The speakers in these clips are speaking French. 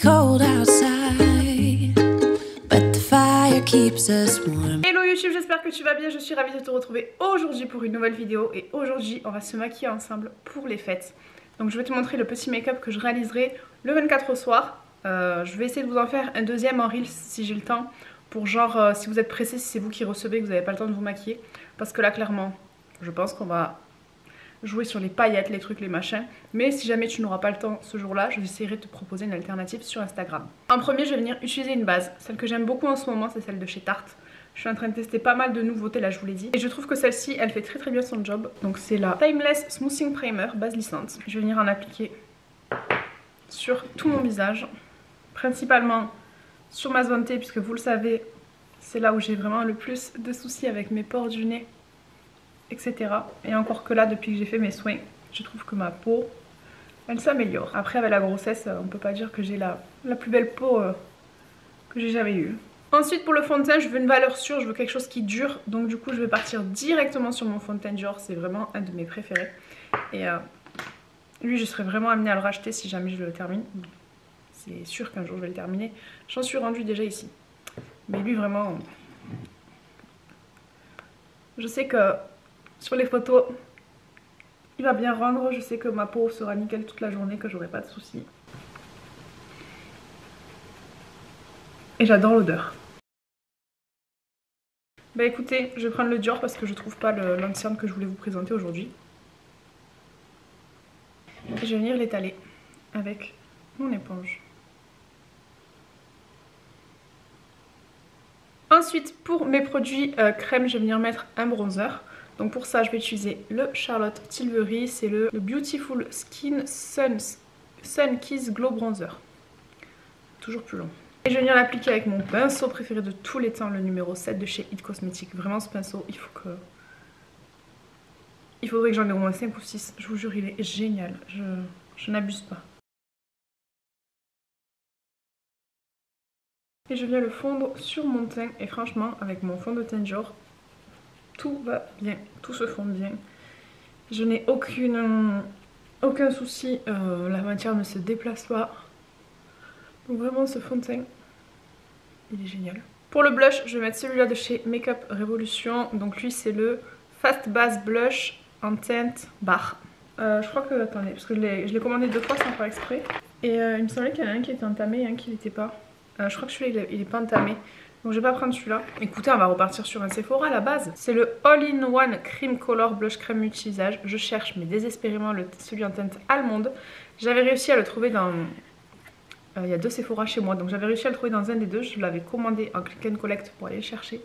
cold outside, but the fire keeps us warm. Hello YouTube, j'espère que tu vas bien, je suis ravie de te retrouver aujourd'hui pour une nouvelle vidéo. Et aujourd'hui on va se maquiller ensemble pour les fêtes. Donc je vais te montrer le petit make-up que je réaliserai le 24 au soir. Je vais essayer de vous en faire un deuxième en Reels si j'ai le temps. Pour genre si vous êtes pressé, si c'est vous qui recevez, que vous n'avez pas le temps de vous maquiller. Parce que là clairement, je pense qu'on va jouer sur les paillettes, les trucs, les machins. Mais si jamais tu n'auras pas le temps ce jour-là, je vais essayer de te proposer une alternative sur Instagram. En premier, je vais venir utiliser une base. Celle que j'aime beaucoup en ce moment, c'est celle de chez Tarte. Je suis en train de tester pas mal de nouveautés, là je vous l'ai dit. Et je trouve que celle-ci, elle fait très bien son job. Donc c'est la Timeless Smoothing Primer, base lissante. Je vais venir en appliquer sur tout mon visage. Principalement sur ma zone T, puisque vous le savez, c'est là où j'ai vraiment le plus de soucis avec mes pores du nez, etc. Et encore que là, depuis que j'ai fait mes soins, je trouve que ma peau, elle s'améliore. Après, avec la grossesse, on peut pas dire que j'ai la plus belle peau que j'ai jamais eue. Ensuite, pour le fond de teint, je veux une valeur sûre, je veux quelque chose qui dure. Donc du coup, je vais partir directement sur mon fond de teint Dior. C'est vraiment un de mes préférés. Et lui, je serais vraiment amenée à le racheter si jamais je le termine. C'est sûr qu'un jour, je vais le terminer. J'en suis rendue déjà ici. Mais lui, vraiment, je sais que sur les photos, il va bien rendre. Je sais que ma peau sera nickel toute la journée, que j'aurai pas de soucis. Et j'adore l'odeur. Bah écoutez, je vais prendre le Dior parce que je trouve pas le Lancierne que je voulais vous présenter aujourd'hui. Et je vais venir l'étaler avec mon éponge. Ensuite, pour mes produits crème, je vais venir mettre un bronzer. Donc pour ça, je vais utiliser le Charlotte Tilbury. C'est le Beautiful Skin Sun Kiss Glow Bronzer. Toujours plus long. Et je vais venir l'appliquer avec mon pinceau préféré de tous les temps, le numéro 7 de chez It Cosmetics. Vraiment ce pinceau, il faudrait que j'en ai au moins 5 ou 6. Je vous jure, il est génial. Je n'abuse pas. Et je viens le fondre sur mon teint. Et franchement, avec mon fond de teint Dior, tout va bien. Tout se fond bien. Je n'ai aucun souci. La matière ne se déplace pas. Donc vraiment, ce fond de teint, il est génial. Pour le blush, je vais mettre celui-là de chez Makeup Revolution. Donc lui, c'est le Fast Base Blush en teinte bar. Je crois que, attendez, parce que je l'ai commandé 2 fois sans faire exprès. Et il me semblait qu'il y en a un qui était entamé et un qui l'était pas. Je crois que celui-là, il est pas entamé. Donc je vais pas prendre celui-là. Écoutez, on va repartir sur un Sephora à la base. C'est le All-in-One Cream Color Blush Crème Multi-Visage. Je cherche, mais désespérément, celui en teinte allemande. J'avais réussi à le trouver dans... il y a 2 Sephora chez moi, donc j'avais réussi à le trouver dans un des deux. Je l'avais commandé en click and collect pour aller le chercher.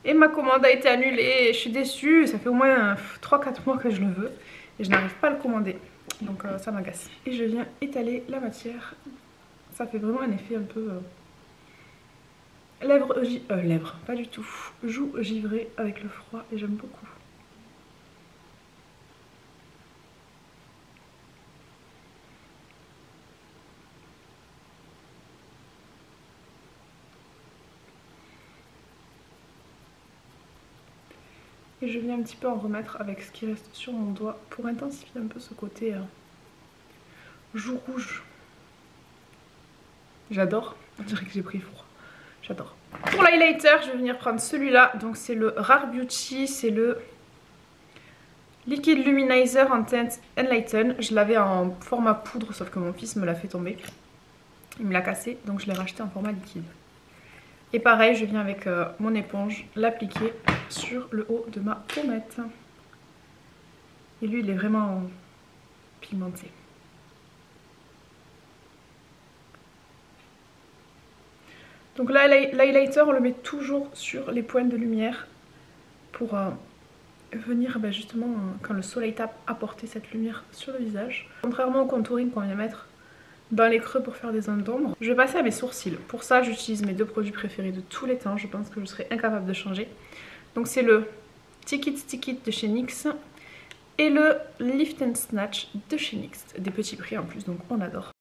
Et ma commande a été annulée. Je suis déçue, ça fait au moins 3-4 mois que je le veux. Et je n'arrive pas à le commander. Donc ça m'agace. Et je viens étaler la matière. Ça fait vraiment un effet un peu... lèvres, pas du tout. Joues givrées avec le froid et j'aime beaucoup. Et je viens un petit peu en remettre avec ce qui reste sur mon doigt pour intensifier un peu ce côté joues rouges. J'adore, on dirait que j'ai pris froid. J'adore. Pour l'highlighter, je vais venir prendre celui-là. Donc c'est le Rare Beauty, c'est le Liquid Luminizer en teinte Enlighten. Je l'avais en format poudre, sauf que mon fils me l'a fait tomber. Il me l'a cassé, donc je l'ai racheté en format liquide. Et pareil, je viens avec mon éponge l'appliquer sur le haut de ma pommette. Et lui, il est vraiment pigmenté. Donc là, l'highlighter, on le met toujours sur les pointes de lumière pour venir justement, quand le soleil tape, apporter cette lumière sur le visage. Contrairement au contouring qu'on vient mettre dans les creux pour faire des zones d'ombre, je vais passer à mes sourcils. Pour ça, j'utilise mes 2 produits préférés de tous les temps. Je pense que je serais incapable de changer. Donc c'est le Stick It de chez NYX et le Lift and Snatch de chez NYX. Des petits prix en plus, donc on adore.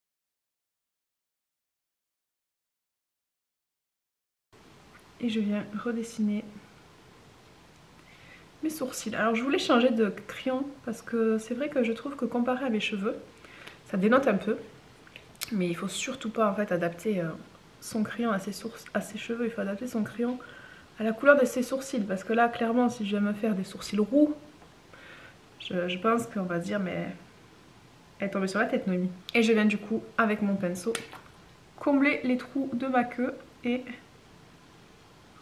Et je viens redessiner mes sourcils. Alors je voulais changer de crayon parce que c'est vrai que je trouve que comparé à mes cheveux, ça dénote un peu. Mais il faut surtout pas en fait adapter son crayon à ses cheveux. Il faut adapter son crayon à la couleur de ses sourcils. Parce que là, clairement, si je vais me faire des sourcils roux, je pense qu'on va se dire, mais elle est tombée sur la tête, Noémie. Et je viens du coup, avec mon pinceau, combler les trous de ma queue et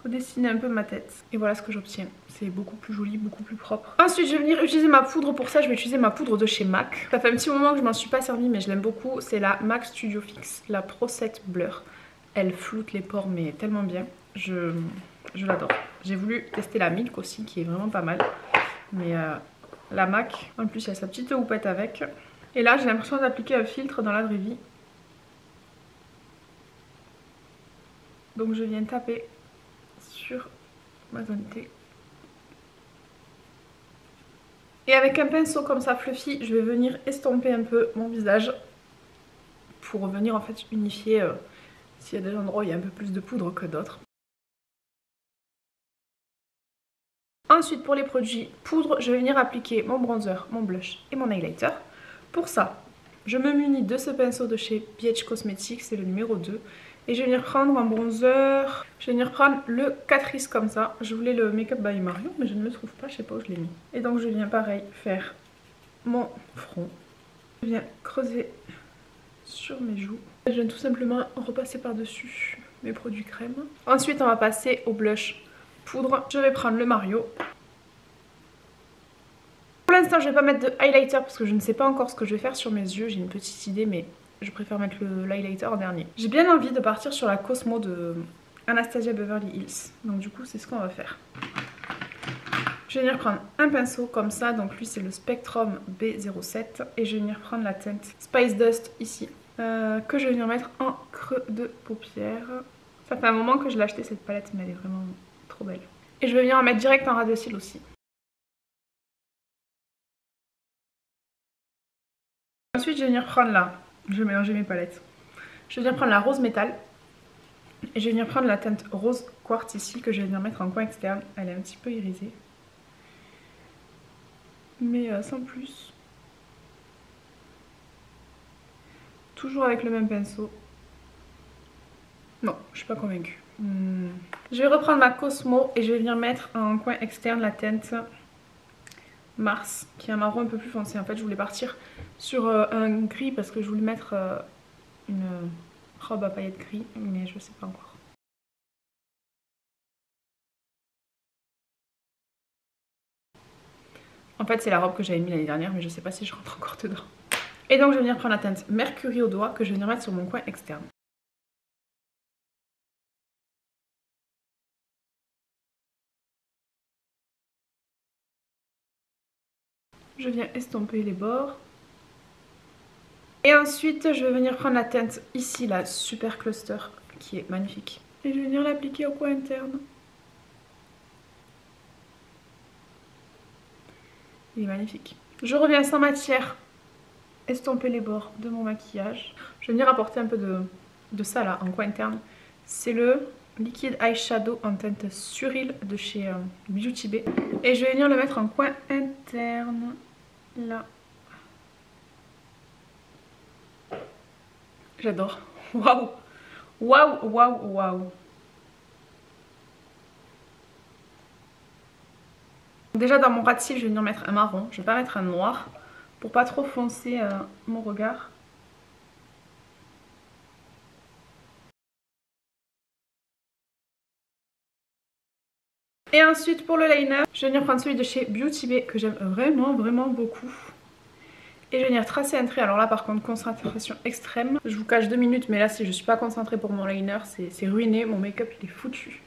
redessiner un peu ma tête. Et voilà ce que j'obtiens. C'est beaucoup plus joli, beaucoup plus propre. Ensuite, je vais venir utiliser ma poudre. Pour ça, je vais utiliser ma poudre de chez MAC. Ça fait un petit moment que je m'en suis pas servie, mais je l'aime beaucoup. C'est la MAC Studio Fix, la Pro Set Blur. Elle floute les pores, mais tellement bien. Je l'adore. J'ai voulu tester la Milk aussi, qui est vraiment pas mal. Mais la MAC, en plus, il y a sa petite houppette avec. Et là, j'ai l'impression d'appliquer un filtre dans la vraie vie. Donc, je viens taper sur ma zone T. Et avec un pinceau comme ça fluffy, je vais venir estomper un peu mon visage pour venir en fait unifier s'il y a des endroits où il y a un peu plus de poudre que d'autres. Ensuite, pour les produits poudre, je vais venir appliquer mon bronzer, mon blush et mon highlighter. Pour ça, je me munis de ce pinceau de chez BH Cosmetics, c'est le numéro 2. Et je vais venir prendre un bronzer, je vais venir prendre le Catrice comme ça. Je voulais le Make Up by Mario, mais je ne le trouve pas, je sais pas où je l'ai mis. Et donc je viens pareil faire mon front. Je viens creuser sur mes joues. Je viens tout simplement repasser par-dessus mes produits crème. Ensuite on va passer au blush poudre. Je vais prendre le Mario. Pour l'instant je vais pas mettre de highlighter parce que je ne sais pas encore ce que je vais faire sur mes yeux. J'ai une petite idée mais je préfère mettre l'highlighter en dernier. J'ai bien envie de partir sur la Cosmo de Anastasia Beverly Hills. Donc du coup c'est ce qu'on va faire. Je vais venir prendre un pinceau comme ça. Donc lui c'est le Spectrum B07. Et je vais venir prendre la teinte Spice Dust ici. Que je vais venir mettre en creux de paupière. Ça fait un moment que je l'ai acheté cette palette mais elle est vraiment trop belle. Et je vais venir en mettre direct en ras de cils aussi. Ensuite je vais venir prendre là. Je vais mélanger mes palettes. Je vais venir prendre la rose métal. Et je vais venir prendre la teinte rose quartz ici que je vais venir mettre en coin externe. Elle est un petit peu irisée. Mais sans plus. Toujours avec le même pinceau. Non, je suis pas convaincue. Je vais reprendre ma Cosmo et je vais venir mettre en coin externe la teinte Mars, qui est un marron un peu plus foncé. En fait, je voulais partir sur un gris parce que je voulais mettre une robe à paillettes gris, mais je sais pas encore. En fait, c'est la robe que j'avais mis l'année dernière, mais je sais pas si je rentre encore dedans. Et donc, je vais venir prendre la teinte Mercury au doigt que je vais venir mettre sur mon coin externe. Je viens estomper les bords. Et ensuite, je vais venir prendre la teinte ici, la Super Cluster, qui est magnifique. Et je vais venir l'appliquer au coin interne. Il est magnifique. Je reviens sans matière, estomper les bords de mon maquillage. Je vais venir apporter un peu de ça là, en coin interne. C'est le Liquid Eyeshadow en teinte Surreal de chez Beauty Bay. Et je vais venir le mettre en coin interne, là. J'adore. Waouh! Waouh, waouh, waouh! Déjà dans mon ras de cils, je vais venir mettre un marron. Je vais pas mettre un noir pour pas trop foncer mon regard. Et ensuite pour le liner, je vais venir prendre celui de chez Beauty Bay que j'aime vraiment beaucoup. Et je vais venir tracer un trait. Alors là par contre concentration extrême. Je vous cache 2 minutes mais là si je suis pas concentrée pour mon liner c'est ruiné. Mon make-up il est foutu.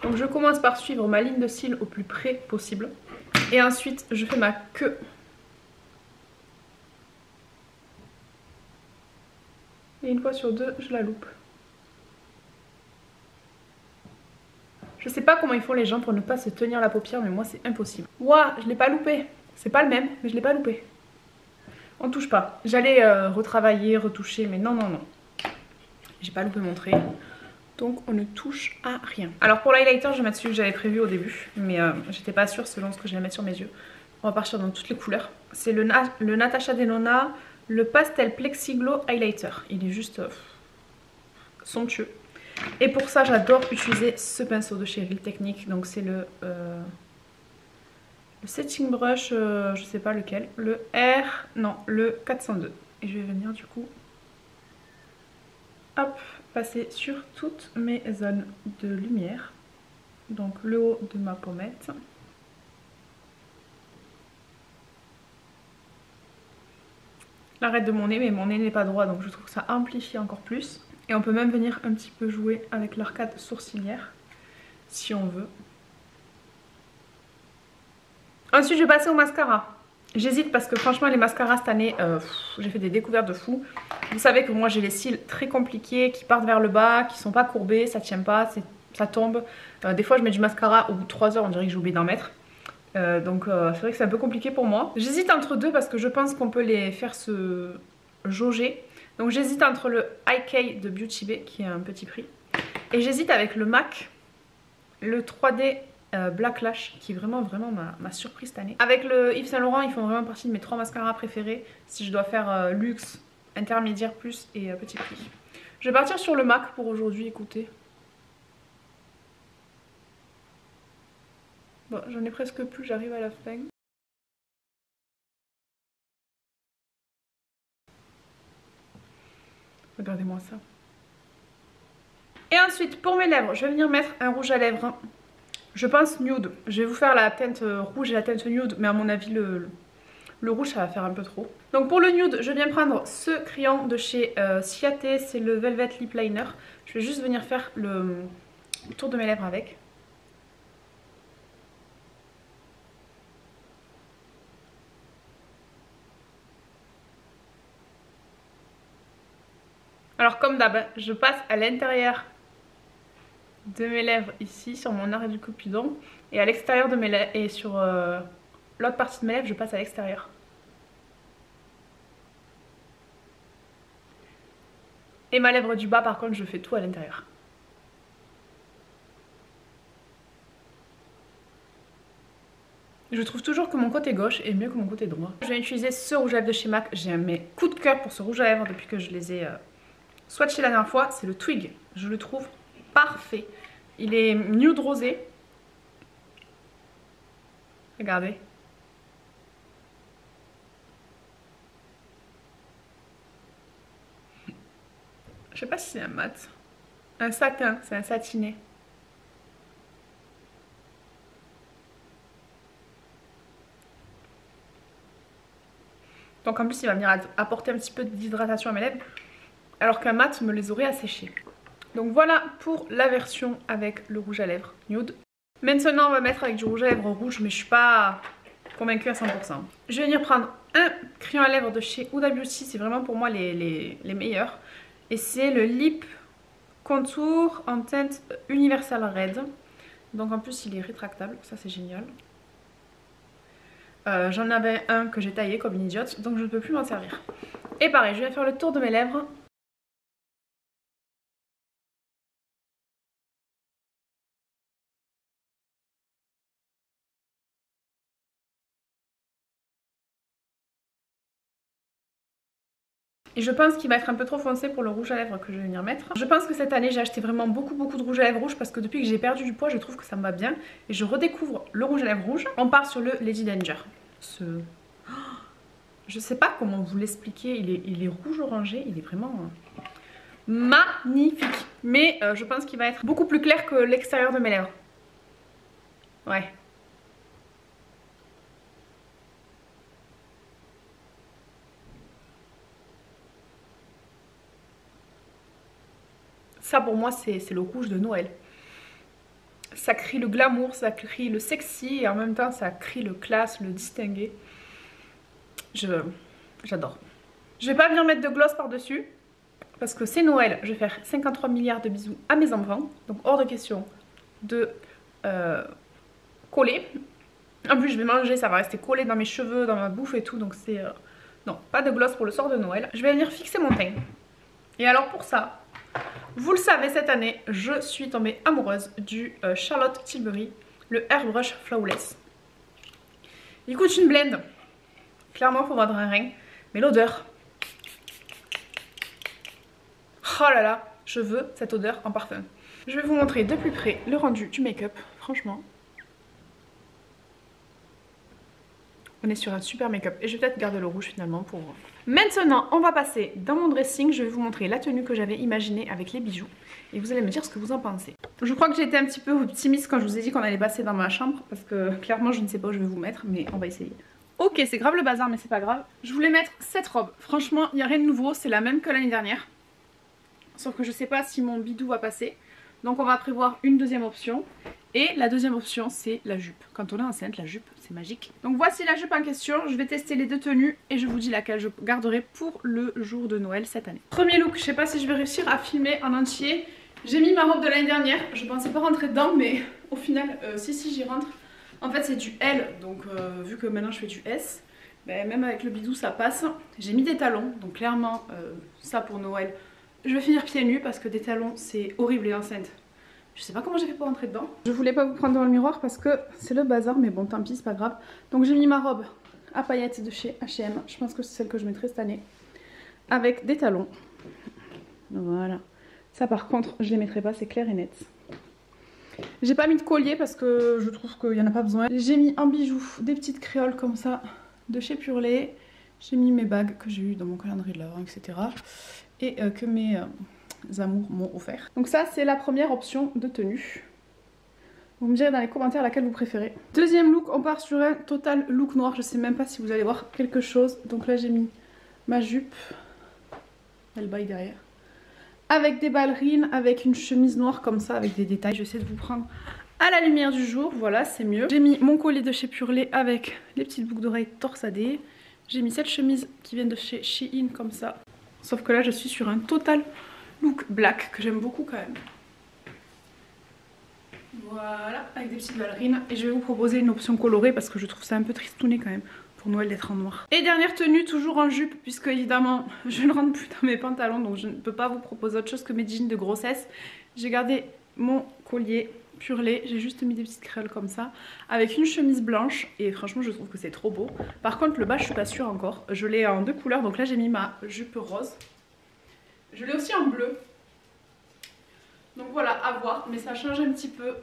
Donc je commence par suivre ma ligne de cils au plus près possible. Et ensuite je fais ma queue. Et une fois sur deux, je la loupe. Je sais pas comment ils font les gens pour ne pas se tenir la paupière, mais moi c'est impossible. Ouah, je l'ai pas loupé. C'est pas le même, mais je l'ai pas loupé. On touche pas. J'allais retravailler, retoucher, mais non. J'ai pas loupé mon trait. Donc on ne touche à rien. Alors pour l'highlighter, je vais mettre celui que j'avais prévu au début. Mais j'étais pas sûre selon ce que j'allais mettre sur mes yeux. On va partir dans toutes les couleurs. C'est le Natasha Denona, le Pastel Plexi Glow Highlighter. Il est juste somptueux. Et pour ça, j'adore utiliser ce pinceau de chez Real Techniques. Donc c'est le setting brush, je sais pas lequel. Le le 402. Et je vais venir du coup, hop, passer sur toutes mes zones de lumière. Donc le haut de ma pommette. L'arête de mon nez, mais mon nez n'est pas droit, donc je trouve que ça amplifie encore plus. Et on peut même venir un petit peu jouer avec l'arcade sourcilière, si on veut. Ensuite, je vais passer au mascara. J'hésite parce que franchement, les mascaras cette année, j'ai fait des découvertes de fou. Vous savez que moi, j'ai les cils très compliqués, qui partent vers le bas, qui sont pas courbés, ça tient pas, ça tombe. Des fois, je mets du mascara, au bout de 3 heures, on dirait que j'ai oublié d'en mettre. Donc c'est vrai que c'est un peu compliqué pour moi. J'hésite entre deux parce que je pense qu'on peut les faire se jauger. Donc j'hésite entre le IK de Beauty Bay qui est un petit prix. Et j'hésite avec le MAC, le 3D Black Lash qui vraiment m'a surpris cette année. Avec le Yves Saint Laurent, ils font vraiment partie de mes 3 mascaras préférés. Si je dois faire luxe, intermédiaire plus et petit prix. Je vais partir sur le MAC pour aujourd'hui, écoutez. Bon, j'en ai presque plus, j'arrive à la fin. Regardez-moi ça. Et ensuite, pour mes lèvres, je vais venir mettre un rouge à lèvres. Je pense nude. Je vais vous faire la teinte rouge et la teinte nude, mais à mon avis, le rouge, ça va faire un peu trop. Donc pour le nude, je viens prendre ce crayon de chez Ciate, c'est le Velvet Lip Liner. Je vais juste venir faire le tour de mes lèvres avec. Alors comme d'hab, je passe à l'intérieur de mes lèvres ici sur mon arrêt du cupidon et à l'extérieur de mes lèvres et sur l'autre partie de mes lèvres je passe à l'extérieur. Et ma lèvre du bas par contre je fais tout à l'intérieur. Je trouve toujours que mon côté gauche est mieux que mon côté droit. Je vais utiliser ce rouge à lèvres de chez MAC. J'ai mes coups de cœur pour ce rouge à lèvres depuis que je les ai swatchés la dernière fois. C'est le Twig. Je le trouve parfait. Il est nude rosé. Regardez. Je sais pas si c'est un mat. Un satin, c'est un satiné. Donc en plus il va venir apporter un petit peu d'hydratation à mes lèvres. Alors qu'un mat me les aurait asséchées. Donc voilà pour la version avec le rouge à lèvres nude. Maintenant on va mettre avec du rouge à lèvres rouge, mais je suis pas convaincue à 100%. Je vais venir prendre un crayon à lèvres de chez Huda Beauty, c'est vraiment pour moi les meilleurs. Et c'est le Lip Contour en teinte Universal Red. Donc en plus il est rétractable, ça c'est génial. J'en avais un que j'ai taillé comme une idiote, donc je ne peux plus m'en servir. Et pareil, je vais faire le tour de mes lèvres. Et je pense qu'il va être un peu trop foncé pour le rouge à lèvres que je vais venir mettre. Je pense que cette année j'ai acheté vraiment beaucoup de rouge à lèvres rouge parce que depuis que j'ai perdu du poids je trouve que ça me va bien. Et je redécouvre le rouge à lèvres rouge. On part sur le Lady Danger. Je sais pas comment vous l'expliquer, il est rouge orangé, il est vraiment magnifique. Mais je pense qu'il va être beaucoup plus clair que l'extérieur de mes lèvres. Ouais. Ça pour moi c'est le rouge de Noël. Ça crie le glamour, ça crie le sexy et en même temps ça crie le classe, le distingué. J'adore. Je vais pas venir mettre de gloss par dessus parce que c'est Noël. Je vais faire 53 milliards de bisous à mes enfants. Donc hors de question de coller. En plus je vais manger, ça va rester collé dans mes cheveux, dans ma bouffe et tout. Donc c'est... non, pas de gloss pour le soir de Noël. Je vais venir fixer mon teint. Et alors pour ça... Vous le savez, cette année, je suis tombée amoureuse du Charlotte Tilbury, le Airbrush Flawless. Il coûte une blende. Clairement, il faut vendre un rein. Mais l'odeur... Oh là là, je veux cette odeur en parfum. Je vais vous montrer de plus près le rendu du make-up. Franchement, on est sur un super make-up. Et je vais peut-être garder le rouge finalement pour voir. Maintenant, on va passer dans mon dressing. Je vais vous montrer la tenue que j'avais imaginée avec les bijoux. Et vous allez me dire ce que vous en pensez. Je crois que j'ai été un petit peu optimiste quand je vous ai dit qu'on allait passer dans ma chambre. Parce que clairement, je ne sais pas où je vais vous mettre. Mais on va essayer. Ok, c'est grave le bazar, mais c'est pas grave. Je voulais mettre cette robe. Franchement, il n'y a rien de nouveau. C'est la même que l'année dernière. Sauf que je sais pas si mon bidou va passer. Donc on va prévoir une deuxième option. Et la deuxième option, c'est la jupe. Quand on est enceinte, la jupe, c'est magique. Donc voici la jupe en question. Je vais tester les deux tenues et je vous dis laquelle je garderai pour le jour de Noël cette année. Premier look, je sais pas si je vais réussir à filmer en entier. J'ai mis ma robe de l'année dernière. Je pensais pas rentrer dedans, mais au final, si j'y rentre. En fait, c'est du L. Donc vu que maintenant je fais du S, ben, même avec le bidou, ça passe. J'ai mis des talons. Donc clairement, ça pour Noël, je vais finir pieds nus parce que des talons, c'est horrible et enceinte. Je sais pas comment j'ai fait pour rentrer dedans. Je voulais pas vous prendre dans le miroir parce que c'est le bazar, mais bon tant pis, c'est pas grave. Donc j'ai mis ma robe à paillettes de chez H&M. Je pense que c'est celle que je mettrai cette année. Avec des talons. Voilà. Ça par contre, je les mettrai pas, c'est clair et net. J'ai pas mis de collier parce que je trouve qu'il y en a pas besoin. J'ai mis en bijoux des petites créoles comme ça de chez Purley. J'ai mis mes bagues que j'ai eues dans mon calendrier de l'Avent, etc. Et que mes... amours m'ont offert. Donc ça c'est la première option de tenue. Vous me direz dans les commentaires laquelle vous préférez. Deuxième look, on part sur un total look noir. Je sais même pas si vous allez voir quelque chose. Donc là j'ai mis ma jupe, elle baille derrière, avec des ballerines, avec une chemise noire comme ça, avec des détails. Je vais essayer de vous prendre à la lumière du jour, voilà c'est mieux. J'ai mis mon collier de chez Purley avec les petites boucles d'oreilles torsadées. J'ai mis cette chemise qui vient de chez Shein comme ça. Sauf que là je suis sur un total look black que j'aime beaucoup quand même. Voilà, avec des petites ballerines. Et je vais vous proposer une option colorée parce que je trouve ça un peu tristouné quand même pour Noël d'être en noir. Et dernière tenue, toujours en jupe, puisque évidemment je ne rentre plus dans mes pantalons, donc je ne peux pas vous proposer autre chose que mes jeans de grossesse. J'ai gardé mon collier Purley, j'ai juste mis des petites créoles comme ça, avec une chemise blanche, et franchement je trouve que c'est trop beau. Par contre le bas je suis pas sûre encore, je l'ai en deux couleurs, donc là j'ai mis ma jupe rose. Je l'ai aussi en bleu. Donc voilà, à voir. Mais ça change un petit peu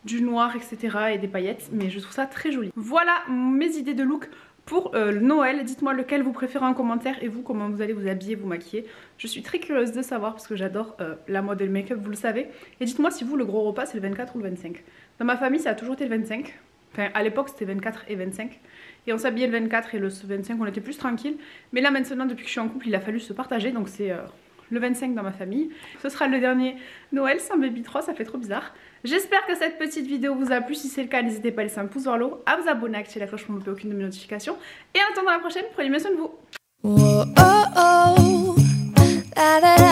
du noir, etc. et des paillettes. Mais je trouve ça très joli. Voilà mes idées de look pour Noël. Dites-moi lequel vous préférez en commentaire. Et vous, comment vous allez vous habiller, vous maquiller. Je suis très curieuse de savoir parce que j'adore la mode et le make-up, vous le savez. Et dites-moi si vous, le gros repas, c'est le 24 ou le 25. Dans ma famille, ça a toujours été le 25. Enfin, à l'époque, c'était 24 et 25. Et on s'habillait le 24 et le 25, on était plus tranquille. Mais là, maintenant, depuis que je suis en couple, il a fallu se partager. Donc c'est le 25 dans ma famille. Ce sera le dernier Noël sans Baby 3, ça fait trop bizarre. J'espère que cette petite vidéo vous a plu. Si c'est le cas, n'hésitez pas à laisser un pouce vers le haut, à vous abonner, à activer la cloche pour ne louper aucune de mes notifications. Et en attendant la prochaine, prenez bien soin de vous. Whoa, oh, oh. La, la, la.